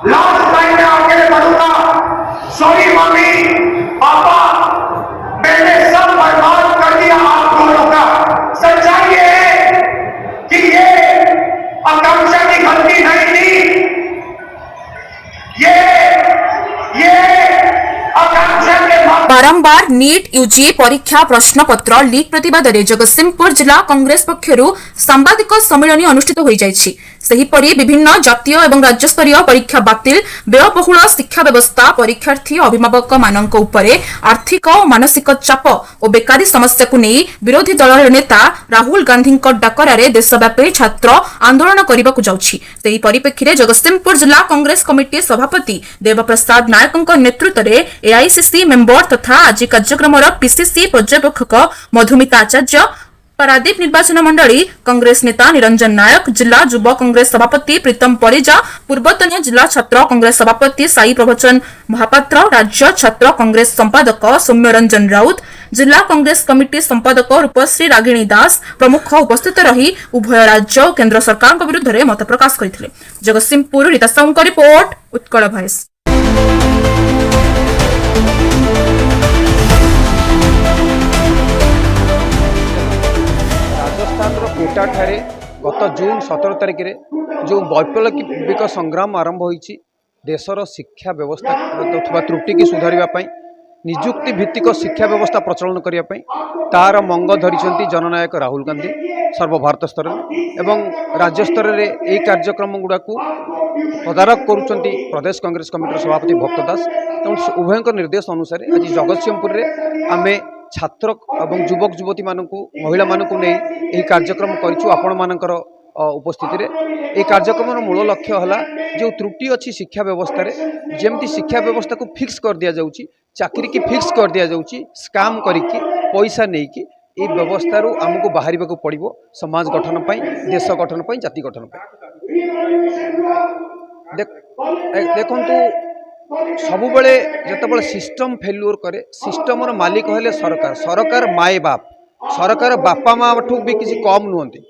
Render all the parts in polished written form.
Last line में आगे बढ़ूंगा। Sorry mummy papa, मैंने सब बर्बाद कर दिया आप दोनों का। सच्चाई ये है कि ये आकांक्षा की गलती नहीं थी। ये आकांक्षा के बारंबार नीट यूजी परीक्षा प्रश्नपत्र लीक प्रतिवाद में जगतसिंहपुर जिला कांग्रेस पक्षर सांबादिक सम्मेलन अनुष्ठित हो जाइछि। सेहीपरि विभिन्न जातीय एवं राज्यस्तरीय परीक्षा बातिल, व्ययबहुल शिक्षा व्यवस्था, परीक्षार्थी अभिभावक मानक उपरे आर्थिक और मानसिक चाप और बेकारी समस्या को नहीं विरोधी दल नेता राहुल गांधी डाकरारे देशव्यापी छात्र आंदोलन करने को जाउछि। सेही परिप्रेक्षी जगतसिंहपुर जिला कांग्रेस कमिटी सभापति देवप्रसाद नायक नेतृत्व में एआईसीसी मेंबर तथा आज कार्यक्रम पीसीसी पर्यवेक्षक मधुमिता आचार्य, पारादीप निर्वाचन मंडली कांग्रेस नेता निरंजन नायक, जिला युवा कांग्रेस सभापति प्रीतम परिजा, पूर्वतन जिला छात्र कांग्रेस सभापति साई प्रवचन महापात्र, राज्य छात्र कांग्रेस संपादक सौम्य रंजन राउत, जिला कांग्रेस कमिटी संपादक रूपश्री रागिणी दास प्रमुख उपस्थित रही उभय राज्य और केंद्र सरकार विरुद्ध में मत प्रकाश करथिले। Jagatsinghpur Rita Sahu report, Utkal voice. राजस्थान कोटा ठारे गत जून 17 तारिख में जो वैप्लविक संग्राम आरंभ होईछि देशर शिक्षा व्यवस्था त्रुटि की सुधारिबा निजुक्ति भित्तिक शिक्षा व्यवस्था प्रचलन करने तार मंग धरी जननायक राहुल गांधी सर्वभारत स्तर एवं राज्य स्तर में यही कार्यक्रम गुड़ाक तदारख करुँच प्रदेश कांग्रेस कमिटी सभापति भक्त दास। तेणु उभय निर्देश अनुसार आज जगतसिंहपुर में आम छात्र एवं युवक युवती मानक महिला मानक नहीं यही कार्यक्रम करूँ आपण मानकर उपस्थिति रे। कार्यक्रम मूल लक्ष्य है जो त्रुटि अच्छी शिक्षा व्यवस्था रे जमती शिक्षा व्यवस्था को फिक्स कर दिया जाउची, चाकरी की फिक्स कर दिया जाउची, स्काम करिकी पैसा नहीं कि ये व्यवस्था आमको बाहर को पड़ो समाज गठन पाई, देश गठन पाई, जाति गठन पाई। देखंतु सबु बेले जतबेले सिस्टम फेल्युअर करे सिस्टमर मालिक हेले सरकार, सरकार माए बाप, सरकार बापा माँ ठू भी किसी कम नुहंती।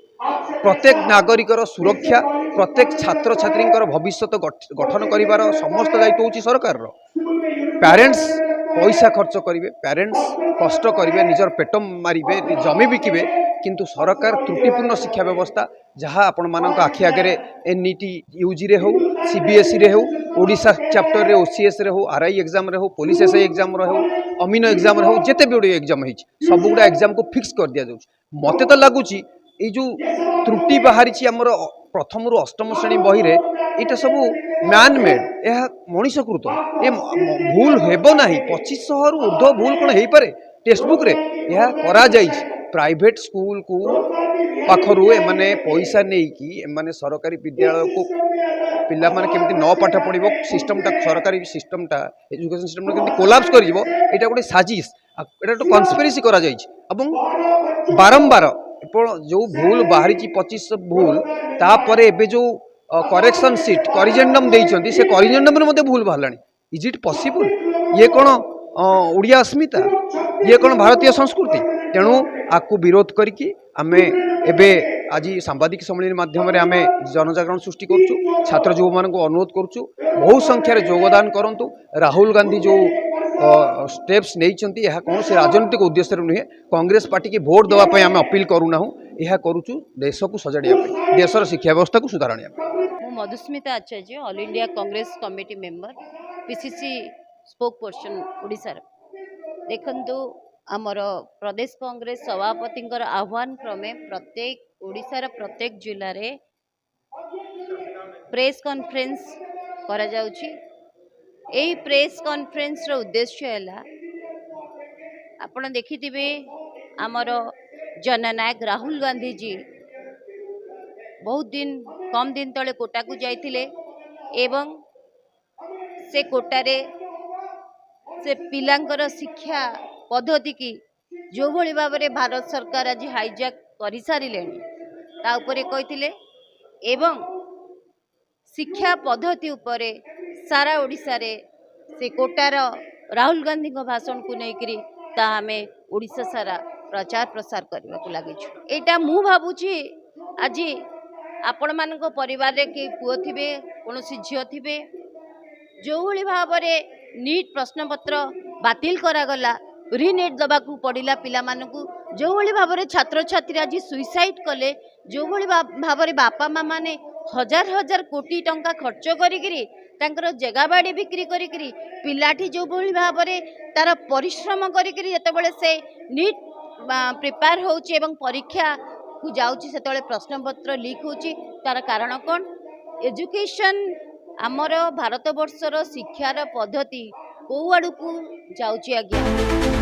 प्रत्येक नागरिकर सुरक्षा, प्रत्येक छात्र छात्री भविष्य गठन करिवार समस्त दायित्व होची सरकार। पेरेंट्स पैसा खर्च करेंगे, पेरेंट्स कष्ट करेंगे, निजर पेट मारे, जमी बिकिबे, किंतु सरकार त्रुटिपूर्ण शिक्षा व्यवस्था जहाँ आपण मानक आखि आगे एनईटी यूजी रे हो, सीबीएसई रे हो, ओडिशा चैप्टर रे ओसीएस रे हो, आरआई एग्जाम रे हो, पुलिस एसआई एग्जाम रे हो, अमीनो एग्जाम रे हो, जेते भी ओडी एग्जाम है सब गुड़ा एग्जाम को फिक्स कर दिया जाउछ। मते तो लगुच ये जो त्रुटि बाहरी आमर प्रथम रु अष्टम श्रेणी बही रे ये सब मैन मेड, यह मनीषकृत, ये भूल हेब ना 2500 रु ऊर्ध्व भूल कौन हो पारे टेक्स्ट बुक रे यह करा जाइछ। प्राइवेट स्कूल को पाखरु एमाने पैसा नहीं कि एमाने सरकारी विद्यालय को पिला माने केमती न पाठ पढ़िबो सिस्टमटा, सरकारी सिस्टमटा एजुकेशन सिस्टम केमती कोलाप्स कर जीवो एटा गोटे साजिश, एटा तो कन्स्पिरेसी करा जाइछ। एवं बारंबार जो भूल बाहरी 2500 भूल तापर एबे जो करेक्शन सीट करिजेंडम देइछंती से करिजेंडम रे मते भूल बाहलानी। Is it possible? ये कौन ओडिया अस्मिता, ये कौन भारतीय संस्कृति? तेणु आपको विरोध करिकी आमे एबे आज सांबादिक सम्मेलन माध्यम आम जनजागरण सृष्टि करुँ, छात्र युवा मान अनुरोध करुँ बहु संख्यार योगदान करंतु। राहुल गांधी जो स्टेप्स नहीं यह कौन से राजनीतिक उद्देश्य नुहे, कांग्रेस पार्टी की भोट देवाई आम अपील करूना, यह करुचु देश को सजाड़िया, देशर शिक्षा व्यवस्था को सुधारणिया। मु Madhusmita Acharya, all India Congress committee member, PCC spokesperson Odisha. देखंतु आमर प्रदेश कांग्रेस सभापति आह्वान क्रमे प्रत्येक ओडिशार प्रत्येक जिले में प्रेस कॉन्फ्रेंस करा जाउछि। एही प्रेस कॉन्फ्रेंस रो उद्देश्य है आपण देखिथिबे आमर जननायक राहुल गांधी जी बहुत दिन कम दिन तले कोटा को जाइथिले एवं से कोटारे से पिलांकर शिक्षा पद्धति की जो भली भाव में भारत सरकार आज हाईजैक कर सारे कही एवं शिक्षा पद्धति उपरे सारा ओडिशा रे से कोटार राहुल गांधी भाषण को लेकर आम ओडिशा सारा प्रचार प्रसार करने को लगे। यहाँ मु भावुची आज आपण मान परिवार रे कि पुओ थिबे, कौन झील थिबे, जोभଳି भावरे नीट प्रश्नपत्र बातिल करागला रिनेट दबाकू पड़िला पिला मानकू जोभଳି भावरे छात्र छात्री आज सुइसाइड कले जोभଳି भावरे बापा माँ माने हजार हजार कोटी टंका खर्च करिकिरी तांकर जगह बाड़ी बिक्री करिकिरी पिलाठी जोभଳି भावरे तार परिश्रम करिकिरी जेतेबेले से नीट प्रिपेयर होउची एवं परीक्षा को जाउची सेतेबेले प्रश्नपत्र लीक होउची तार कारण कोन एजुकेशन आमर भारत वर्षर शिक्षार पद्धति को आड़ को जाउची आज्ञा